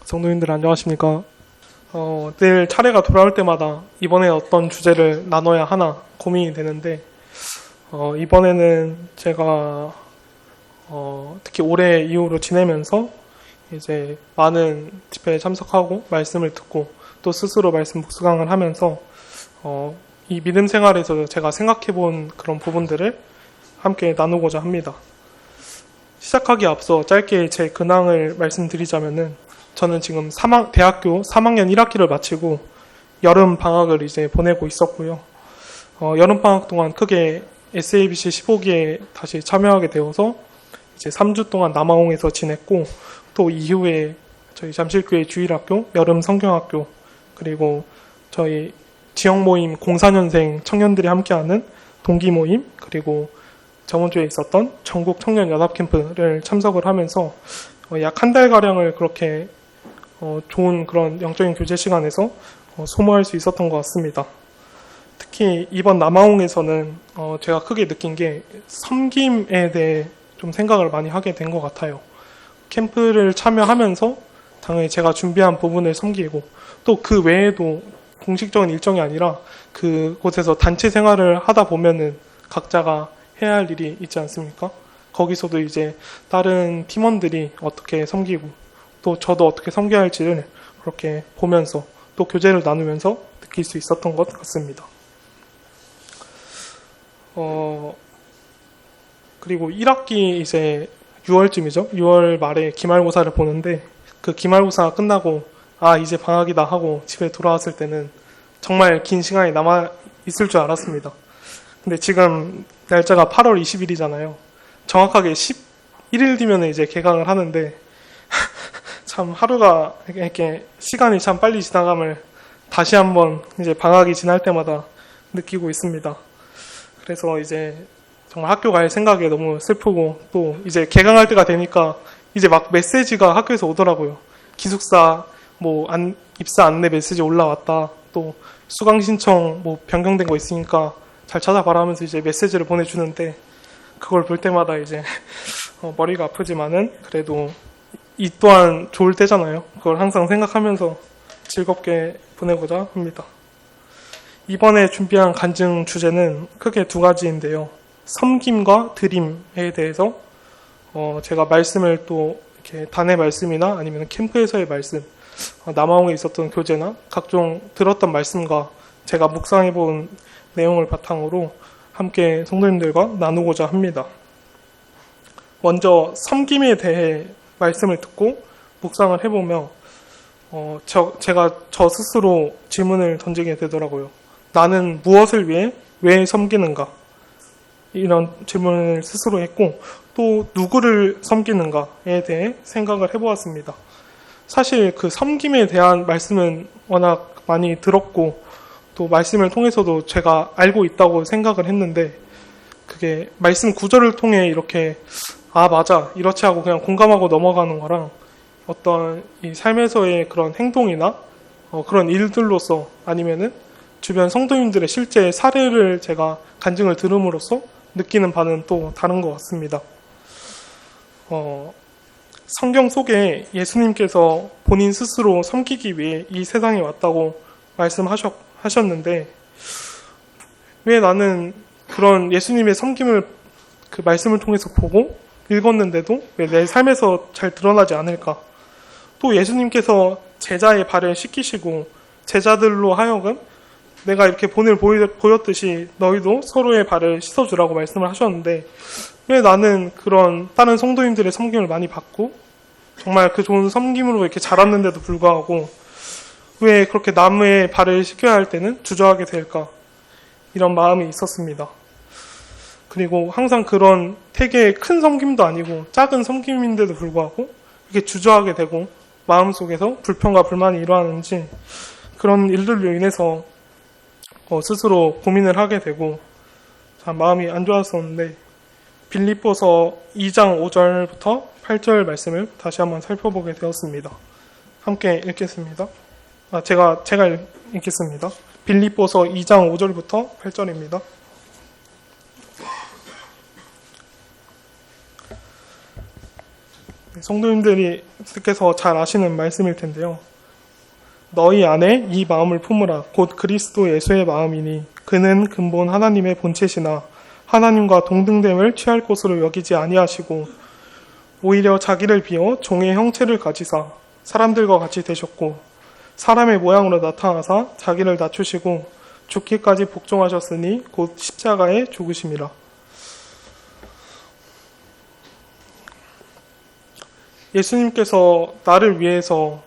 성도님들 안녕하십니까. 늘 차례가 돌아올 때마다 이번에 어떤 주제를 나눠야 하나 고민이 되는데, 이번에는 제가 특히 올해 이후로 지내면서 이제 많은 집회에 참석하고 말씀을 듣고 또 스스로 말씀 묵상을 하면서 이 믿음 생활에서 제가 생각해 본 그런 부분들을 함께 나누고자 합니다. 시작하기 앞서 짧게 제 근황을 말씀드리자면은, 저는 지금 대학교 3학년 1학기를 마치고 여름 방학을 이제 보내고 있었고요. 여름 방학 동안 크게 SABC 15기에 다시 참여하게 되어서 이제 3주 동안 남아홍에서 지냈고, 또 이후에 저희 잠실교회 주일학교, 여름 성경학교, 그리고 저희 지역 모임 04년생 청년들이 함께하는 동기 모임, 그리고 저번 주에 있었던 전국 청년 연합 캠프를 참석을 하면서 약 한 달가량을 그렇게 좋은 그런 영적인 교제 시간에서 소모할 수 있었던 것 같습니다. 특히 이번 남아홍에서는 제가 크게 느낀 게 섬김에 대해 좀 생각을 많이 하게 된 것 같아요. 캠프를 참여하면서 당연히 제가 준비한 부분을 섬기고, 또 그 외에도 공식적인 일정이 아니라 그곳에서 단체 생활을 하다 보면은 각자가 해야 할 일이 있지 않습니까? 거기서도 이제 다른 팀원들이 어떻게 섬기고 또 저도 어떻게 섬겨야 할지를 그렇게 보면서 또 교제를 나누면서 느낄 수 있었던 것 같습니다. 그리고 1학기 이제 6월쯤이죠. 6월 말에 기말고사를 보는데, 그 기말고사가 끝나고 이제 방학이다 하고 집에 돌아왔을 때는 정말 긴 시간이 남아 있을 줄 알았습니다. 근데 지금 날짜가 8월 20일이잖아요. 정확하게 11일 뒤면 이제 개강을 하는데 참 하루가 이렇게 시간이 참 빨리 지나감을 다시 한번 이제 방학이 지날 때마다 느끼고 있습니다. 그래서 이제 정말 학교 갈 생각에 너무 슬프고, 또 이제 개강할 때가 되니까 이제 막 메시지가 학교에서 오더라고요. 기숙사 입사 안내 메시지 올라왔다. 또 수강 신청 변경된 거 있으니까 잘 찾아봐라 하면서 이제 메시지를 보내주는데, 그걸 볼 때마다 이제 머리가 아프지만은 그래도 이 또한 좋을 때잖아요. 그걸 항상 생각하면서 즐겁게 보내고자 합니다. 이번에 준비한 간증 주제는 크게 두 가지인데요. 섬김과 드림에 대해서 제가 말씀을 또 이렇게 단의 말씀이나 아니면 캠프에서의 말씀, 남아홍에 있었던 교제나 각종 들었던 말씀과 제가 묵상해 본 내용을 바탕으로 함께 성도님들과 나누고자 합니다. 먼저 섬김에 대해 말씀을 듣고 묵상을 해보며 제가 저 스스로 질문을 던지게 되더라고요. 나는 무엇을 위해 왜 섬기는가? 이런 질문을 스스로 했고, 또 누구를 섬기는가에 대해 생각을 해보았습니다. 사실 그 섬김에 대한 말씀은 워낙 많이 들었고, 또 말씀을 통해서도 제가 알고 있다고 생각을 했는데, 그게 말씀 구절을 통해 이렇게 맞아 이렇지 하고 그냥 공감하고 넘어가는 거랑, 어떤 이 삶에서의 그런 행동이나 그런 일들로서 아니면은 주변 성도님들의 실제 사례를 제가 간증을 들음으로써 느끼는 바는 또 다른 것 같습니다. 성경 속에 예수님께서 본인 스스로 섬기기 위해 이 세상에 왔다고 말씀하셨는데, 왜 나는 그런 예수님의 섬김을 그 말씀을 통해서 보고 읽었는데도 왜 내 삶에서 잘 드러나지 않을까? 또 예수님께서 제자의 발을 씻기시고 제자들로 하여금 내가 이렇게 본을 보였듯이 너희도 서로의 발을 씻어주라고 말씀을 하셨는데, 왜 나는 그런 다른 성도님들의 섬김을 많이 받고 정말 그 좋은 섬김으로 이렇게 자랐는데도 불구하고 왜 그렇게 남의 발을 씻겨야 할 때는 주저하게 될까? 이런 마음이 있었습니다. 그리고 항상 그런 되게 큰 섬김도 아니고 작은 섬김인데도 불구하고 이렇게 주저하게 되고 마음속에서 불평과 불만이 일어나는지, 그런 일들로 인해서 스스로 고민을 하게 되고 참 마음이 안 좋았었는데, 빌립보서 2장 5절부터 8절 말씀을 다시 한번 살펴보게 되었습니다. 함께 읽겠습니다. 제가 읽겠습니다. 빌립보서 2장 5절부터 8절입니다. 성도님들께서 잘 아시는 말씀일 텐데요. 너희 안에 이 마음을 품으라. 곧 그리스도 예수의 마음이니 그는 근본 하나님의 본체시나 하나님과 동등됨을 취할 것으로 여기지 아니하시고 오히려 자기를 비워 종의 형체를 가지사 사람들과 같이 되셨고 사람의 모양으로 나타나사 자기를 낮추시고 죽기까지 복종하셨으니 곧 십자가에 죽으심이라. 예수님께서 나를 위해서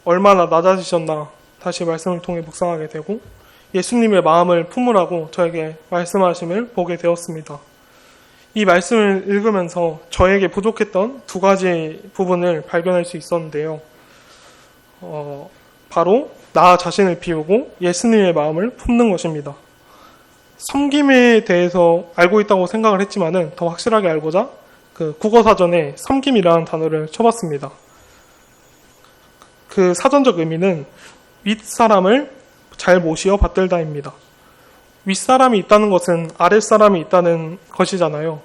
얼마나 낮아지셨나 다시 말씀을 통해 묵상하게 되고 예수님의 마음을 품으라고 저에게 말씀하심을 보게 되었습니다. 이 말씀을 읽으면서 저에게 부족했던 두 가지 부분을 발견할 수 있었는데요. 바로 나 자신을 비우고 예수님의 마음을 품는 것입니다. 섬김에 대해서 알고 있다고 생각을 했지만은 더 확실하게 알고자 그 국어사전에 섬김이라는 단어를 쳐봤습니다. 그 사전적 의미는 윗사람을 잘 모시어 받들다입니다. 윗사람이 있다는 것은 아랫사람이 있다는 것이잖아요.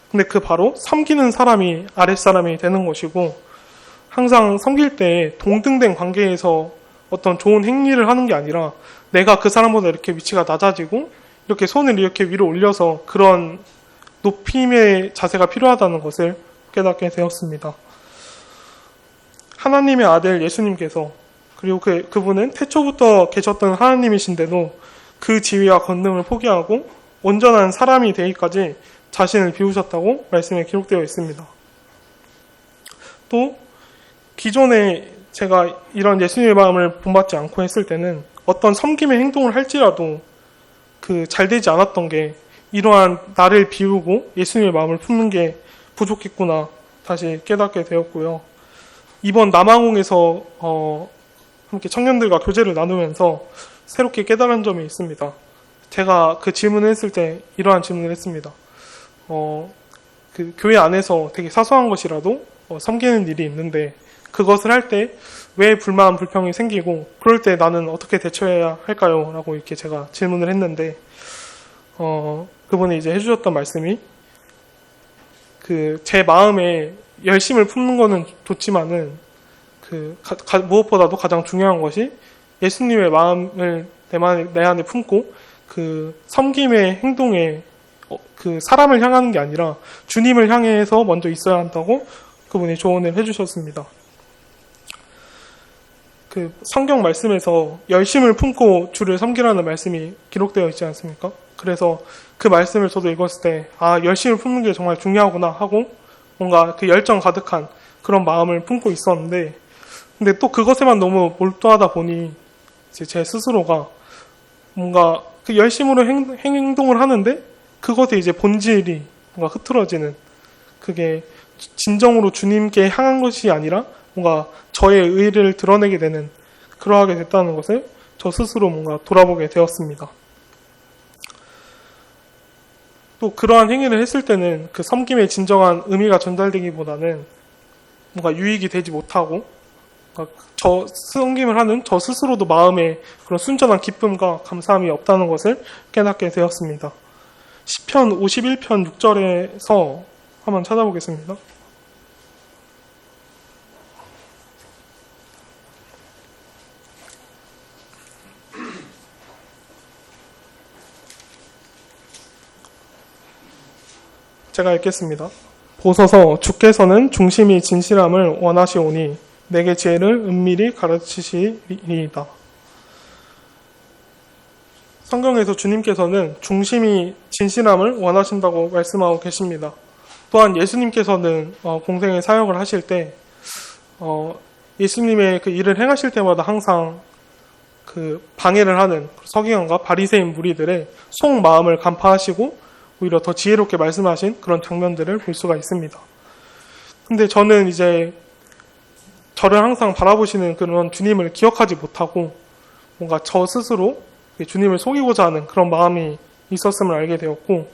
근데 그 바로 섬기는 사람이 아랫사람이 되는 것이고 항상 섬길 때 동등된 관계에서 어떤 좋은 행위를 하는 게 아니라 내가 그 사람보다 이렇게 위치가 낮아지고 이렇게 손을 이렇게 위로 올려서 그런 높임의 자세가 필요하다는 것을 깨닫게 되었습니다. 하나님의 아들 예수님께서 그리고 그분은 태초부터 계셨던 하나님이신데도 그 지위와 권능을 포기하고 온전한 사람이 되기까지 자신을 비우셨다고 말씀에 기록되어 있습니다. 또 기존에 제가 이런 예수님의 마음을 본받지 않고 했을 때는 어떤 섬김의 행동을 할지라도 그 잘 되지 않았던 게 이러한 나를 비우고 예수님의 마음을 품는 게 부족했구나 다시 깨닫게 되었고요. 이번 남아공에서 함께 청년들과 교제를 나누면서 새롭게 깨달은 점이 있습니다. 제가 그 질문을 했을 때 이러한 질문을 했습니다. 그 교회 안에서 되게 사소한 것이라도 섬기는 일이 있는데 그것을 할 때 왜 불만, 불평이 생기고 그럴 때 나는 어떻게 대처해야 할까요? 라고 이렇게 제가 질문을 했는데 그분이 이제 해주셨던 말씀이 제 마음에 열심을 품는 거는 좋지만은 무엇보다도 가장 중요한 것이 예수님의 마음을 내 안에 품고 그 섬김의 행동에 그 사람을 향하는 게 아니라 주님을 향해서 먼저 있어야 한다고 그분이 조언을 해주셨습니다. 그 성경 말씀에서 열심을 품고 주를 섬기라는 말씀이 기록되어 있지 않습니까? 그래서 그 말씀을 저도 읽었을 때 열심을 품는 게 정말 중요하구나 하고 뭔가 그 열정 가득한 그런 마음을 품고 있었는데 근데 또 그것에만 너무 몰두하다 보니 이제 제 스스로가 뭔가 그 열심으로 행동을 하는데 그것에 이제 본질이 뭔가 흐트러지는 그게 진정으로 주님께 향한 것이 아니라 뭔가 저의 의를 드러내게 되는 그러하게 됐다는 것을 저 스스로 뭔가 돌아보게 되었습니다. 또 그러한 행위를 했을 때는 그 섬김의 진정한 의미가 전달되기보다는 뭔가 유익이 되지 못하고 저 섬김을 하는 저 스스로도 마음에 그런 순전한 기쁨과 감사함이 없다는 것을 깨닫게 되었습니다. 시편 51편 6절에서 한번 찾아보겠습니다. 제가 읽겠습니다. 보소서 주께서는 중심이 진실함을 원하시오니 내게 지혜를 은밀히 가르치시리이다. 성경에서 주님께서는 중심이 진실함을 원하신다고 말씀하고 계십니다. 또한 예수님께서는 공생의 사역을 하실 때 예수님의 그 일을 행하실 때마다 항상 그 방해를 하는 서기관과 바리새인 무리들의 속마음을 간파하시고 오히려 더 지혜롭게 말씀하신 그런 장면들을 볼 수가 있습니다. 근데 저는 이제 저를 항상 바라보시는 그런 주님을 기억하지 못하고 뭔가 저 스스로 주님을 속이고자 하는 그런 마음이 있었음을 알게 되었고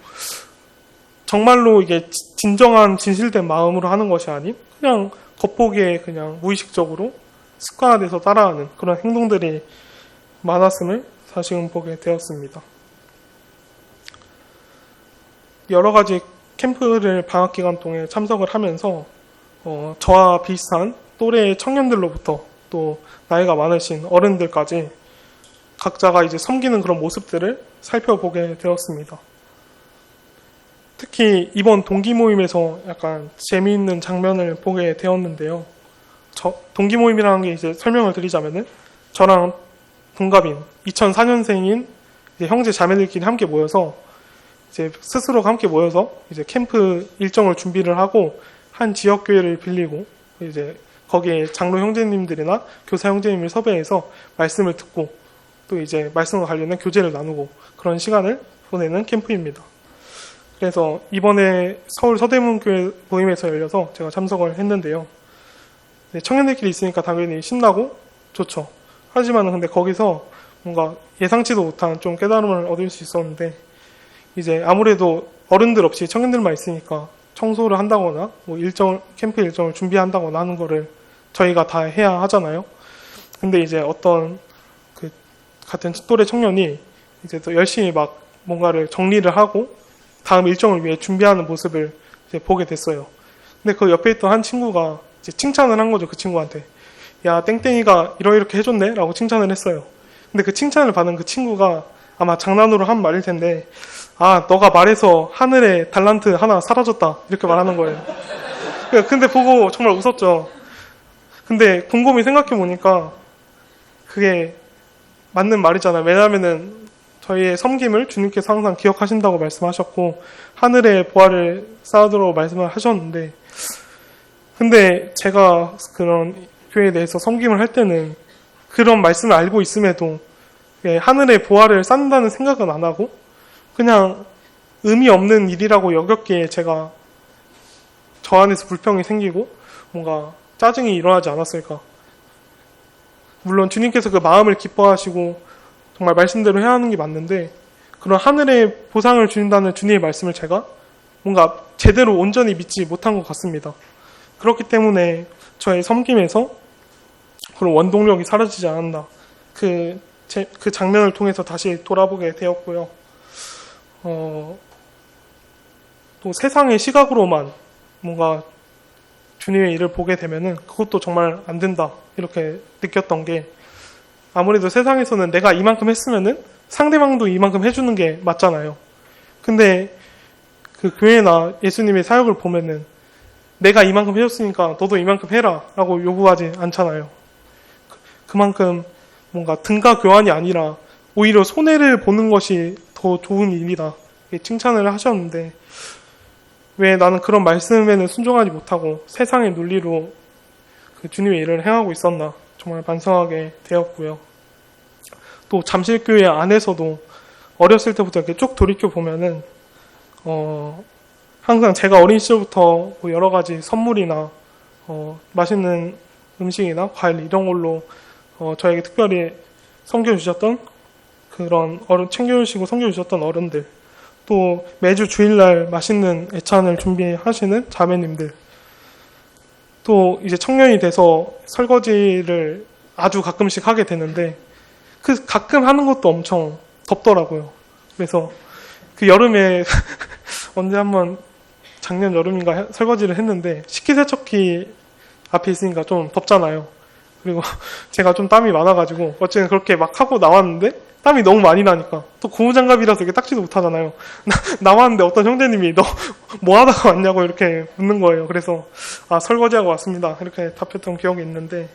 정말로 이게 진정한 진실된 마음으로 하는 것이 아닌 그냥 겉보기에 그냥 무의식적으로 습관화돼서 따라하는 그런 행동들이 많았음을 다시금 보게 되었습니다. 여러 가지 캠프를 방학 기간 동안 참석을 하면서 저와 비슷한 또래 청년들로부터 또 나이가 많으신 어른들까지 각자가 이제 섬기는 그런 모습들을 살펴보게 되었습니다. 특히 이번 동기 모임에서 약간 재미있는 장면을 보게 되었는데요. 동기 모임이라는 게 이제 설명을 드리자면은 저랑 동갑인 2004년생인 형제 자매들끼리 함께 모여서 이제 스스로가 함께 모여서 이제 캠프 일정을 준비를 하고 한 지역 교회를 빌리고 이제 거기에 장로 형제님들이나 교사 형제님을 섭외해서 말씀을 듣고 또 이제 말씀과 관련된 교제를 나누고 그런 시간을 보내는 캠프입니다. 그래서 이번에 서울 서대문교회 모임에서 열려서 제가 참석을 했는데요. 네, 청년들끼리 있으니까 당연히 신나고 좋죠. 하지만 근데 거기서 뭔가 예상치도 못한 좀 깨달음을 얻을 수 있었는데 이제 아무래도 어른들 없이 청년들만 있으니까 청소를 한다거나 뭐 캠프 일정을 준비한다거나 하는 거를 저희가 다 해야 하잖아요. 근데 이제 어떤 그 같은 또래 청년이 이제 또 열심히 막 뭔가를 정리를 하고 다음 일정을 위해 준비하는 모습을 이제 보게 됐어요. 근데 그 옆에 있던 한 친구가 이제 칭찬을 한 거죠. 그 친구한테. 야, 땡땡이가 이렇게 해줬네? 라고 칭찬을 했어요. 근데 그 칭찬을 받은 그 친구가 아마 장난으로 한 말일 텐데, 아, 너가 말해서 하늘에 달란트 하나 사라졌다. 이렇게 말하는 거예요. 근데 보고 정말 웃었죠. 근데 곰곰이 생각해보니까 그게 맞는 말이잖아요. 왜냐면은 저희의 섬김을 주님께서 항상 기억하신다고 말씀하셨고 하늘의 보화를 쌓아두라고 말씀을 하셨는데 근데 제가 그런 교회에 대해서 섬김을 할 때는 그런 말씀을 알고 있음에도 하늘의 보화를 쌓는다는 생각은 안 하고 그냥 의미 없는 일이라고 여겼기에 제가 저 안에서 불평이 생기고 뭔가 짜증이 일어나지 않았을까. 물론 주님께서 그 마음을 기뻐하시고 정말 말씀대로 해야 하는 게 맞는데 그런 하늘의 보상을 주신다는 주님의 말씀을 제가 뭔가 제대로 온전히 믿지 못한 것 같습니다. 그렇기 때문에 저의 섬김에서 그런 원동력이 사라지지 않았나. 그 장면을 통해서 다시 돌아보게 되었고요. 또 세상의 시각으로만 뭔가 주님의 일을 보게 되면은 그것도 정말 안 된다. 이렇게 느꼈던 게 아무래도 세상에서는 내가 이만큼 했으면은 상대방도 이만큼 해주는 게 맞잖아요. 근데 그 교회나 예수님의 사역을 보면은 내가 이만큼 해줬으니까 너도 이만큼 해라 라고 요구하지 않잖아요. 그만큼 뭔가 등가 교환이 아니라 오히려 손해를 보는 것이 더 좋은 일이다. 칭찬을 하셨는데 왜 나는 그런 말씀에는 순종하지 못하고 세상의 논리로 그 주님의 일을 행하고 있었나 정말 반성하게 되었고요. 또 잠실교회 안에서도 어렸을 때부터 이렇게 쭉 돌이켜 보면은 항상 제가 어린 시절부터 뭐 여러 가지 선물이나 맛있는 음식이나 과일 이런 걸로 저에게 특별히 섬겨주셨던 그런 챙겨주시고 섬겨주셨던 어른들 또 매주 주일날 맛있는 애찬을 준비하시는 자매님들 또 이제 청년이 돼서 설거지를 아주 가끔씩 하게 되는데 그 가끔 하는 것도 엄청 덥더라고요. 그래서 그 여름에 언제 한번 작년 여름인가 설거지를 했는데 식기세척기 앞에 있으니까 좀 덥잖아요. 그리고 제가 좀 땀이 많아가지고 어쨌든 그렇게 막 하고 나왔는데 땀이 너무 많이 나니까 또 고무장갑이라서 이게 닦지도 못하잖아요. 나왔는데 어떤 형제님이 너 뭐 하다가 왔냐고 이렇게 묻는 거예요. 그래서 아 설거지하고 왔습니다. 이렇게 답했던 기억이 있는데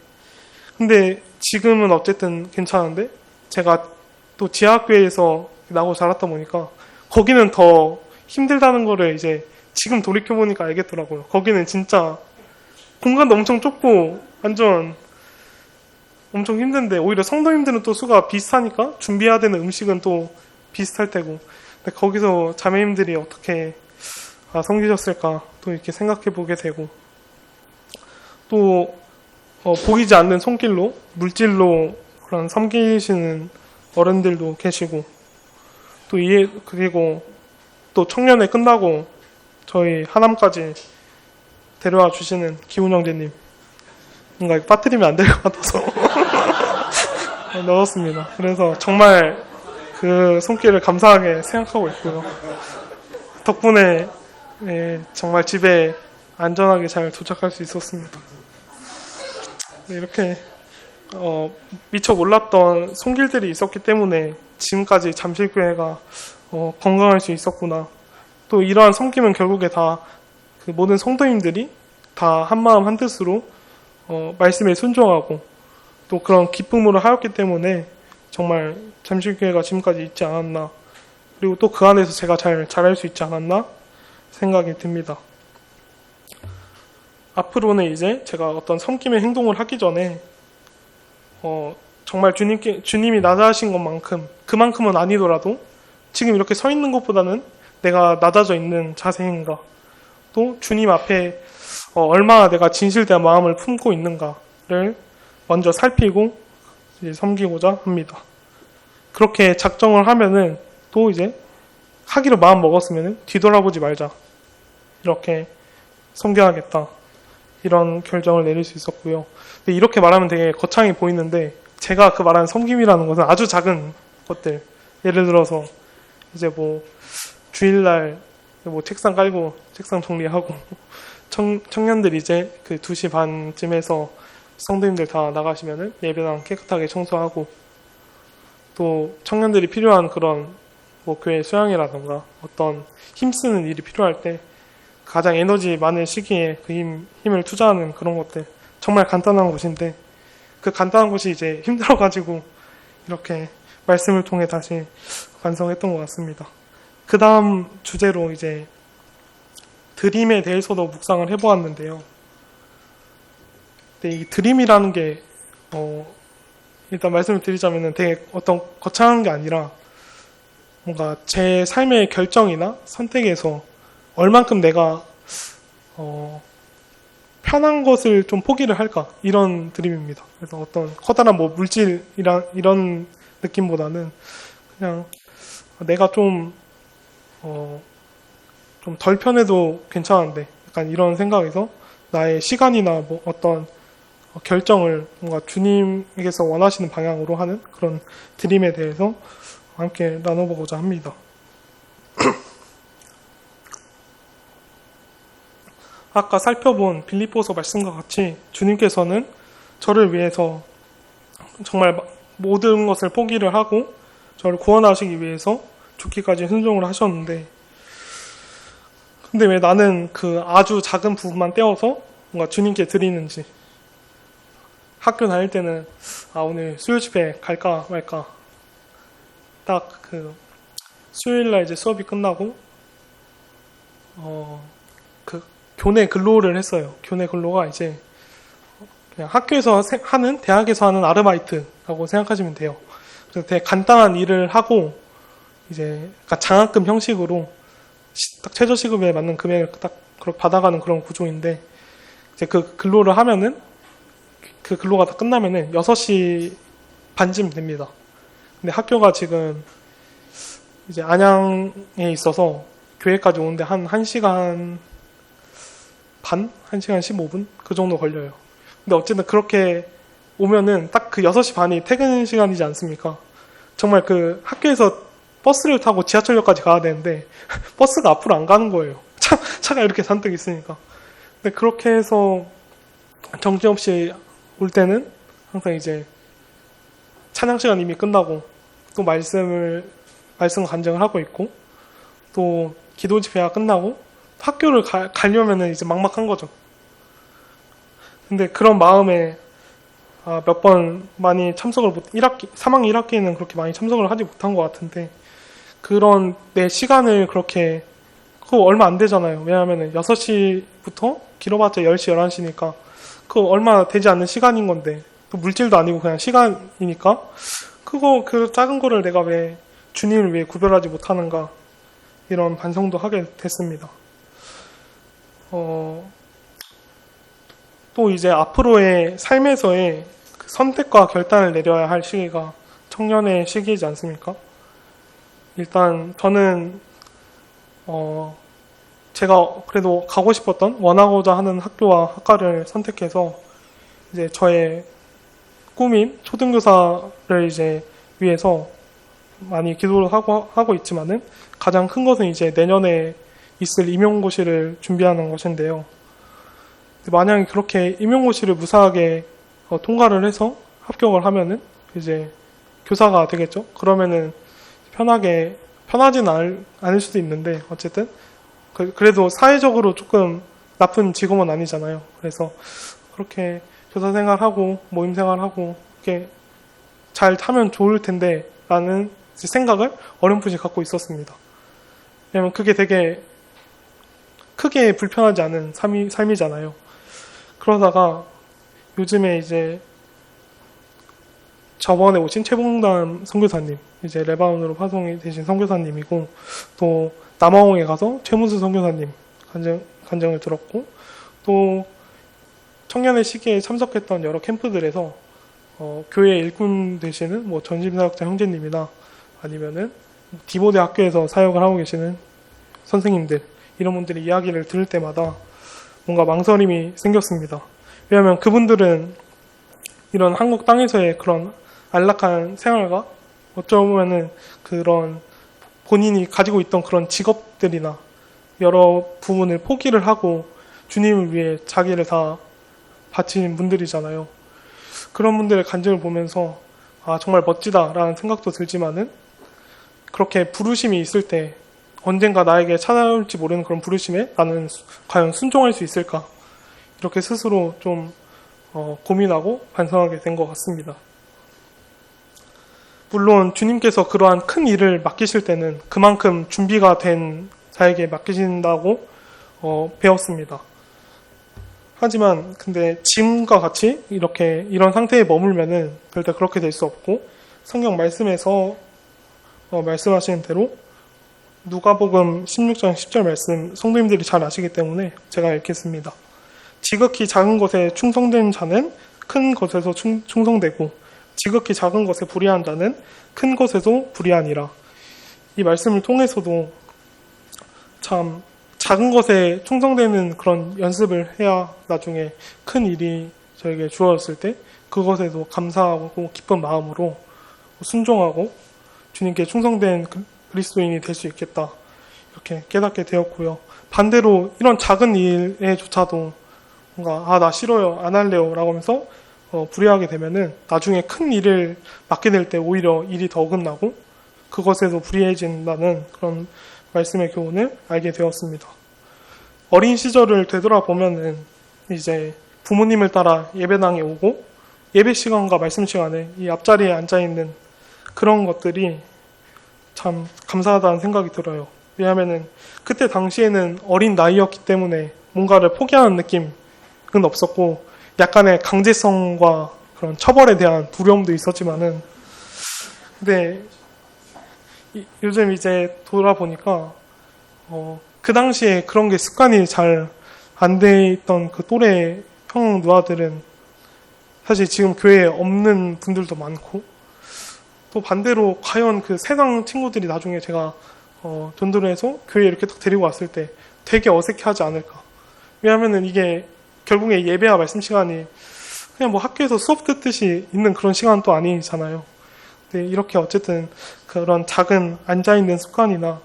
근데 지금은 어쨌든 괜찮은데 제가 또 지하학교에서 나고 자랐다 보니까 거기는 더 힘들다는 거를 이제 지금 돌이켜보니까 알겠더라고요. 거기는 진짜 공간도 엄청 좁고 완전 엄청 힘든데 오히려 성도님들은 또 수가 비슷하니까 준비해야 되는 음식은 또 비슷할 테고 근데 거기서 자매님들이 어떻게 섬기셨을까 또 이렇게 생각해 보게 되고 또 보이지 않는 손길로 물질로 그런 섬기시는 어른들도 계시고 또 그리고 또 청년회 끝나고 저희 하남까지 데려와 주시는 기훈 형제님 뭔가 빠뜨리면 안 될 것 같아서 넣었습니다. 그래서 정말 그 손길을 감사하게 생각하고 있고요. 덕분에 정말 집에 안전하게 잘 도착할 수 있었습니다. 네, 이렇게 미처 몰랐던 손길들이 있었기 때문에 지금까지 잠실교회가 건강할 수 있었구나. 또 이러한 섬김은 결국에 다 그 모든 성도님들이 다 한마음 한뜻으로 말씀에 순종하고 또 그런 기쁨으로 하였기 때문에 정말 잠실교회가 지금까지 있지 않았나. 그리고 또 그 안에서 제가 잘 자랄 수 있지 않았나 생각이 듭니다. 앞으로는 이제 제가 어떤 섬김의 행동을 하기 전에 정말 주님이 낮아하신 것만큼 그만큼은 아니더라도 지금 이렇게 서 있는 것보다는 내가 낮아져 있는 자세인가, 또 주님 앞에 얼마나 내가 진실된 마음을 품고 있는가를 먼저 살피고 이제 섬기고자 합니다. 그렇게 작정을 하면은 또 이제 하기로 마음 먹었으면은 뒤돌아보지 말자, 이렇게 섬겨야겠다, 이런 결정을 내릴 수 있었고요. 근데 이렇게 말하면 되게 거창해 보이는데 제가 그 말하는 섬김이라는 것은 아주 작은 것들, 예를 들어서 이제 뭐 주일날 뭐 책상 깔고 책상 정리하고 청년들 이제 그 2시 반쯤에서 성도님들 다 나가시면은 예배당 깨끗하게 청소하고, 또 청년들이 필요한 그런 뭐 교회 수양회라던가 어떤 힘쓰는 일이 필요할 때 가장 에너지 많은 시기에 그 힘을 투자하는 그런 것들, 정말 간단한 것인데 그 간단한 것이 이제 힘들어가지고 이렇게 말씀을 통해 다시 완성했던 것 같습니다. 그 다음 주제로 이제 드림에 대해서도 묵상을 해보았는데요. 근데 이 드림이라는 게 일단 말씀을 드리자면은 되게 어떤 거창한 게 아니라 뭔가 제 삶의 결정이나 선택에서 얼만큼 내가 편한 것을 좀 포기를 할까, 이런 드림입니다. 그래서 어떤 커다란 뭐 이런 느낌보다는 그냥 내가 좀 덜 편해도 괜찮은데 약간 이런 생각에서 나의 시간이나 뭐 어떤 결정을 뭔가 주님께서 원하시는 방향으로 하는 그런 드림에 대해서 함께 나눠보고자 합니다. 아까 살펴본 빌립보서 말씀과 같이 주님께서는 저를 위해서 정말 모든 것을 포기를 하고 저를 구원하시기 위해서 죽기까지 순종을 하셨는데, 근데 왜 나는 그 아주 작은 부분만 떼어서 뭔가 주님께 드리는지, 학교 다닐 때는 오늘 수요 집회 갈까 말까, 딱 그 수요일날 이제 수업이 끝나고 그 교내 근로를 했어요. 교내 근로가 이제 그냥 학교에서 하는, 대학에서 하는 아르바이트라고 생각하시면 돼요. 그래서 되게 간단한 일을 하고 이제 장학금 형식으로 딱 최저시급에 맞는 금액을 딱 그렇게 받아가는 그런 구조인데, 이제 그 근로를 하면은 그 근로가 다 끝나면은 6시 반쯤 됩니다. 근데 학교가 지금 이제 안양에 있어서 교회까지 오는데 한 1시간 반? 1시간 15분? 그 정도 걸려요. 근데 어쨌든 그렇게 오면은 딱 그 6시 반이 퇴근 시간이지 않습니까? 정말 그 학교에서 버스를 타고 지하철역까지 가야 되는데 버스가 앞으로 안 가는 거예요. 차가 이렇게 잔뜩 있으니까. 근데 그렇게 해서 정신없이 올 때는 항상 이제 찬양 시간 이미 끝나고 또 말씀 간증을 하고 있고, 또 기도 집회가 끝나고 학교를 가려면은 이제 막막한 거죠. 근데 그런 마음에 몇 번 많이 참석을 3학년 1학기에는 그렇게 많이 참석을 하지 못한 것 같은데, 그런 내 시간을 그렇게, 그거 얼마 안 되잖아요. 왜냐하면 6시부터 길어봤자 10시, 11시니까 그거 얼마 되지 않는 시간인 건데, 또 물질도 아니고 그냥 시간이니까 그 작은 거를 내가 왜 주님을 위해 구별하지 못하는가, 이런 반성도 하게 됐습니다. 또 이제 앞으로의 삶에서의 그 선택과 결단을 내려야 할 시기가 청년의 시기이지 않습니까? 일단 저는 제가 그래도 가고 싶었던, 원하고자 하는 학교와 학과를 선택해서 이제 저의 꿈인 초등교사를 이제 위해서 많이 기도를 하고 있지만은 가장 큰 것은 이제 내년에 있을 임용고시를 준비하는 것인데요. 만약에 그렇게 임용고시를 무사하게 통과를 해서 합격을 하면은 이제 교사가 되겠죠. 그러면은 편하지는 않을 수도 있는데 어쨌든 그래도 사회적으로 조금 나쁜 직업은 아니잖아요. 그래서 그렇게 교사 생활하고 모임 생활하고 이렇게 잘 타면 좋을 텐데 라는 생각을 어렴풋이 갖고 있었습니다. 왜냐면 그게 되게 크게 불편하지 않은 삶이잖아요. 그러다가 요즘에 이제 저번에 오신 최봉담 선교사님, 이제 레바논으로 파송이 되신 선교사님이고, 또 남아홍에 가서 최문수 선교사님 간증을 들었고, 또 청년의 시기에 참석했던 여러 캠프들에서 교회 일꾼 되시는 뭐 전심사역자 형제님이나 아니면은 디보데 학교에서 사역을 하고 계시는 선생님들, 이런 분들의 이야기를 들을 때마다 뭔가 망설임이 생겼습니다. 왜냐하면 그분들은 이런 한국 땅에서의 그런 안락한 생활과 어쩌면은 그런 본인이 가지고 있던 그런 직업들이나 여러 부분을 포기를 하고 주님을 위해 자기를 다 바친 분들이잖아요. 그런 분들의 간증을 보면서 정말 멋지다라는 생각도 들지만은 그렇게 부르심이 있을 때 언젠가 나에게 찾아올지 모르는 그런 부르심에 나는 과연 순종할 수 있을까? 이렇게 스스로 좀 고민하고 반성하게 된 것 같습니다. 물론 주님께서 그러한 큰 일을 맡기실 때는 그만큼 준비가 된 자에게 맡기신다고 배웠습니다. 하지만 근데 지금과 같이 이런 상태에 머물면은 절대 그렇게 될 수 없고, 성경 말씀에서 말씀하시는 대로 누가복음 16장 10절 말씀 성도님들이 잘 아시기 때문에 제가 읽겠습니다. 지극히 작은 것에 충성된 자는 큰 것에서 충성되고 지극히 작은 것에 불의한 자는 큰 것에도 불의하니라. 이 말씀을 통해서도 참 작은 것에 충성되는 그런 연습을 해야 나중에 큰 일이 저에게 주어졌을 때 그것에도 감사하고 기쁜 마음으로 순종하고 주님께 충성된 그리스도인이 될 수 있겠다, 이렇게 깨닫게 되었고요. 반대로 이런 작은 일에조차도 뭔가 나 싫어요, 안 할래요 라고 하면서 불의하게 되면은 나중에 큰 일을 맡게 될 때 오히려 일이 더 어긋나고 그것에도 불의해진다는 그런 말씀의 교훈을 알게 되었습니다. 어린 시절을 되돌아보면은 이제 부모님을 따라 예배당에 오고 예배 시간과 말씀 시간에 이 앞자리에 앉아있는 그런 것들이 참 감사하다는 생각이 들어요. 왜냐하면은 그때 당시에는 어린 나이였기 때문에 뭔가를 포기하는 느낌은 없었고 약간의 강제성과 그런 처벌에 대한 두려움도 있었지만은, 근데 요즘 이제 돌아보니까 그 당시에 그런 게 습관이 잘 안 돼 있던 그 또래 형 누나들은 사실 지금 교회에 없는 분들도 많고, 또 반대로 과연 그 세상 친구들이 나중에 제가 전도를 해서 교회에 이렇게 딱 데리고 왔을 때 되게 어색해하지 않을까. 왜냐하면은 이게 결국에 예배와 말씀 시간이 그냥 뭐 학교에서 수업 듣듯이 있는 그런 시간은 또 아니잖아요. 근데 이렇게 어쨌든 그런 작은 앉아있는 습관이나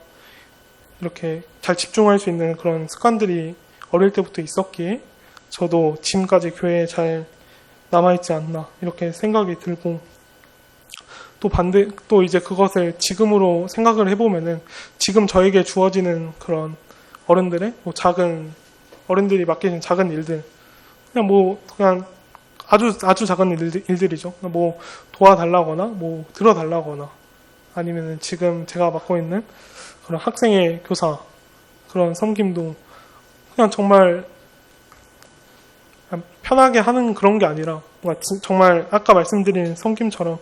이렇게 잘 집중할 수 있는 그런 습관들이 어릴 때부터 있었기에 저도 지금까지 교회에 잘 남아있지 않나, 이렇게 생각이 들고, 또 이제 그것을 지금으로 생각을 해보면은 지금 저에게 주어지는 그런 어른들이 맡기신 작은 일들, 그냥 아주 작은 일들이죠. 뭐 도와달라거나 뭐 들어달라거나 아니면은 지금 제가 맡고 있는 그런 학생의 교사 그런 섬김도 그냥 정말 편하게 하는 그런 게 아니라 뭔가 정말 아까 말씀드린 섬김처럼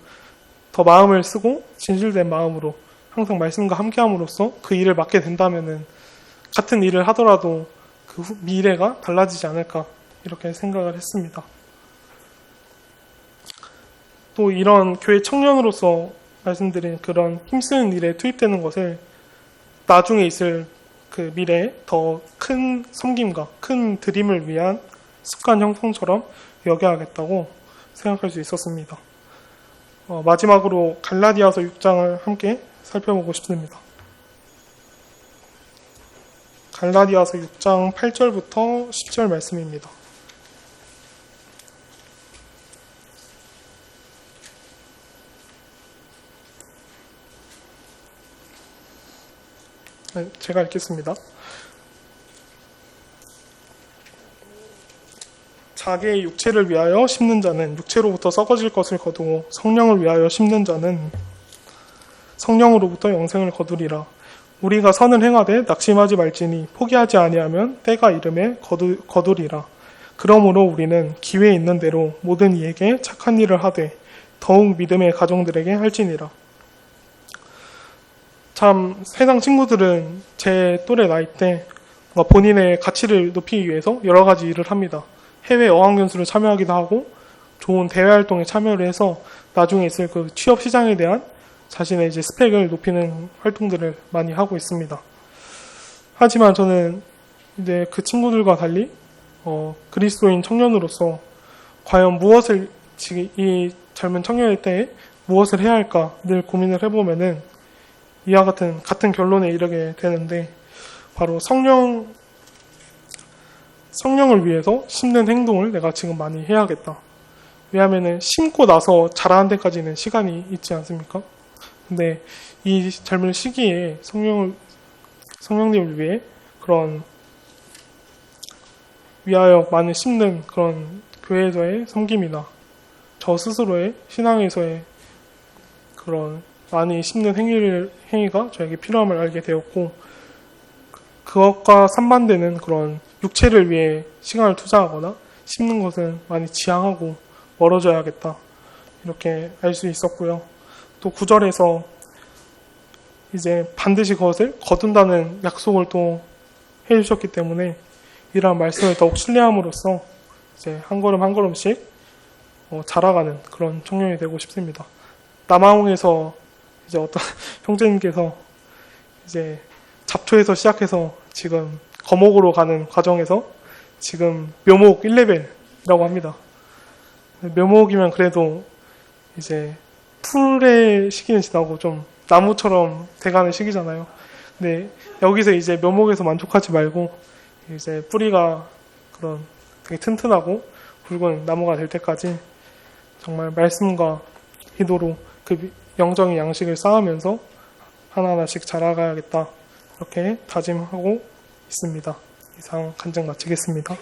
더 마음을 쓰고 진실된 마음으로 항상 말씀과 함께함으로써 그 일을 맡게 된다면은 같은 일을 하더라도 그 미래가 달라지지 않을까, 이렇게 생각을 했습니다. 또 이런 교회 청년으로서 말씀드린 그런 힘쓰는 일에 투입되는 것을 나중에 있을 그 미래에 더 큰 섬김과 큰 드림을 위한 습관 형성처럼 여겨야겠다고 생각할 수 있었습니다. 마지막으로 갈라디아서 6장을 함께 살펴보고 싶습니다. 갈라디아서 6장 8절부터 10절 말씀입니다. 네, 제가 읽겠습니다. 자기의 육체를 위하여 심는 자는 육체로부터 썩어질 것을 거두고 성령을 위하여 심는 자는 성령으로부터 영생을 거두리라. 우리가 선을 행하되 낙심하지 말지니 포기하지 아니하면 때가 이름에 거두리라. 그러므로 우리는 기회 있는 대로 모든 이에게 착한 일을 하되 더욱 믿음의 가정들에게 할지니라. 참 세상 친구들은 제 또래 나이 때 본인의 가치를 높이기 위해서 여러 가지 일을 합니다. 해외 어학연수를 참여하기도 하고 좋은 대외 활동에 참여를 해서 나중에 있을 그 취업 시장에 대한 자신의 이제 스펙을 높이는 활동들을 많이 하고 있습니다. 하지만 저는 이제 그 친구들과 달리 그리스도인 청년으로서 과연 무엇을 이 젊은 청년일 때에 무엇을 해야 할까 늘 고민을 해보면은 이와 같은 결론에 이르게 되는데 바로 성령을 위해서 심는 행동을 내가 지금 많이 해야겠다. 왜냐하면은 심고 나서 자라는 데까지는 시간이 있지 않습니까? 근데 이 젊은 시기에 성령님을 위해 그런 위하여 많이 심는 그런 교회에서의 섬김이나 저 스스로의 신앙에서의 그런 많이 심는 행위가 저에게 필요함을 알게 되었고 그것과 상반되는 그런 육체를 위해 시간을 투자하거나 심는 것은 많이 지양하고 멀어져야겠다. 이렇게 알 수 있었고요. 또 9절에서 이제 반드시 그것을 거둔다는 약속을 또 해주셨기 때문에 이러한 말씀을 더욱 신뢰함으로써 이제 한 걸음 한 걸음씩 자라가는 그런 청년이 되고 싶습니다. 남아홍에서 이제 어떤 형제님께서 이제 잡초에서 시작해서 지금 거목으로 가는 과정에서 지금 묘목 1레벨이라고 합니다. 묘목이면 그래도 이제 풀의 시기는 지나고 좀 나무처럼 돼가는 시기잖아요. 근데 여기서 이제 묘목에서 만족하지 말고 이제 뿌리가 그런 되게 튼튼하고 굵은 나무가 될 때까지 정말 말씀과 기도로 그 영적인 양식을 쌓으면서 하나하나씩 자라가야겠다. 이렇게 다짐하고 있습니다. 이상 간증 마치겠습니다.